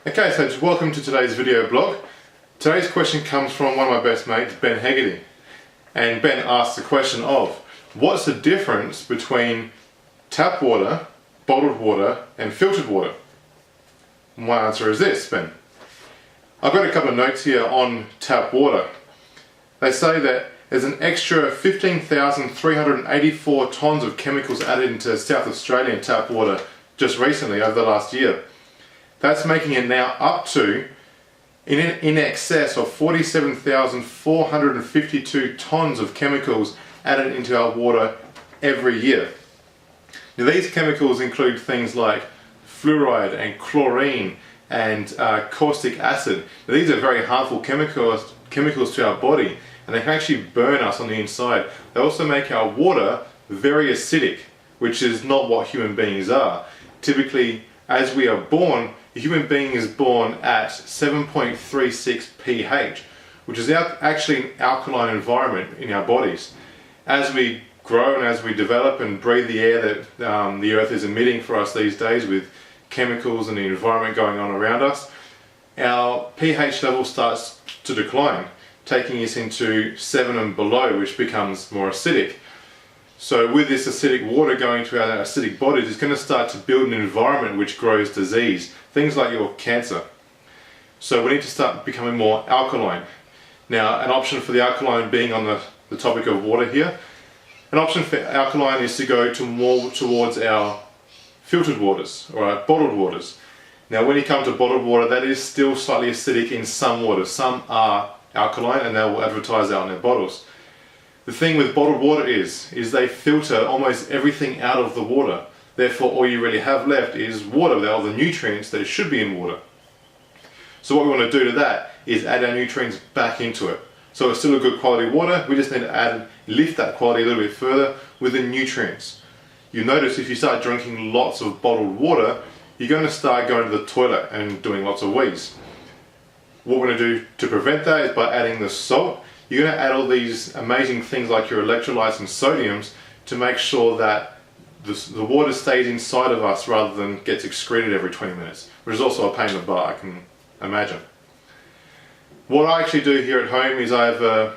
Okay, so welcome to today's video blog. Today's question comes from one of my best mates, Ben Hegarty. And Ben asked the question of, what's the difference between tap water, bottled water and filtered water? My answer is this, Ben. I've got a couple of notes here on tap water. They say that there's an extra 15,384 tonnes of chemicals added into South Australian tap water just recently over the last year. That's making it now up to in excess of 47,452 tonnes of chemicals added into our water every year. Now these chemicals include things like fluoride and chlorine and caustic acid. Now, these are very harmful chemicals to our body, and they can actually burn us on the inside. They also make our water very acidic, which is not what human beings are. Typically, as we are born, a human being is born at 7.36 pH, which is actually an alkaline environment in our bodies. As we grow and as we develop and breathe the air that the earth is emitting for us these days with chemicals and the environment going on around us, our pH level starts to decline, taking us into 7 and below, which becomes more acidic. So with this acidic water going to our acidic bodies, it's going to start to build an environment which grows disease, things like your cancer. So we need to start becoming more alkaline. Now, an option for the alkaline, being on the topic of water here, an option for alkaline is to go more towards our filtered waters or our bottled waters. Now when you come to bottled water, that is still slightly acidic in some waters. Some are alkaline and they will advertise that on their bottles. The thing with bottled water is they filter almost everything out of the water. Therefore, all you really have left is water with all the nutrients that should be in water. So what we want to do to that is add our nutrients back into it. So it's still a good quality water, we just need to lift that quality a little bit further with the nutrients. You notice if you start drinking lots of bottled water, you're going to start going to the toilet and doing lots of wheeze. What we're going to do to prevent that is by adding the salt. You're going to add all these amazing things like your electrolytes and sodiums to make sure that the water stays inside of us rather than gets excreted every 20 minutes, which is also a pain in the butt, I can imagine. What I actually do here at home is I have a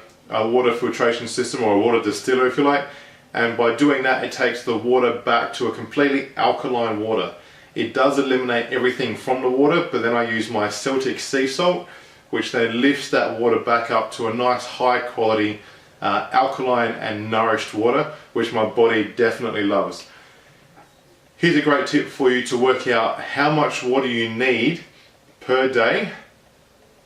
water filtration system, or a water distiller if you like, and by doing that it takes the water back to a completely alkaline water. It does eliminate everything from the water, but then I use my Celtic sea salt, which then lifts that water back up to a nice high quality alkaline and nourished water, which my body definitely loves. Here's a great tip for you to work out how much water you need per day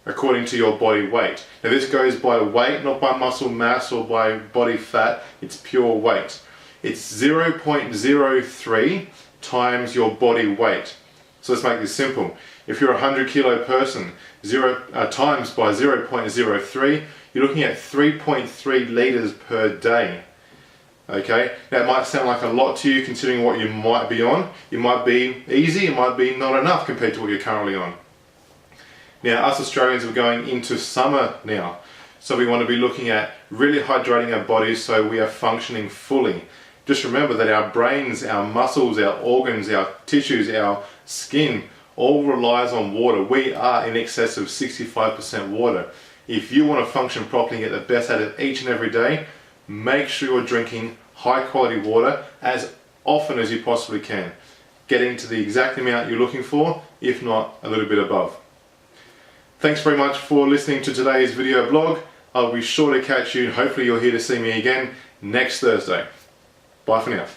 according to your body weight. Now this goes by weight, not by muscle mass or by body fat, it's pure weight. It's 0.03 times your body weight. So let's make this simple. If you're a 100 kilo person, times by 0.03, you're looking at 3.3 litres per day. Okay, that might sound like a lot to you considering what you might be on. It might be easy, it might be not enough compared to what you're currently on. Now us Australians are going into summer now, so we want to be looking at really hydrating our bodies so we are functioning fully. Just remember that our brains, our muscles, our organs, our tissues, our skin all relies on water. We are in excess of 65% water. If you want to function properly and get the best out of each and every day, make sure you're drinking high quality water as often as you possibly can. Getting to the exact amount you're looking for, if not a little bit above. Thanks very much for listening to today's video blog. I'll be sure to catch you, and hopefully you're here to see me again next Thursday. Bye for now.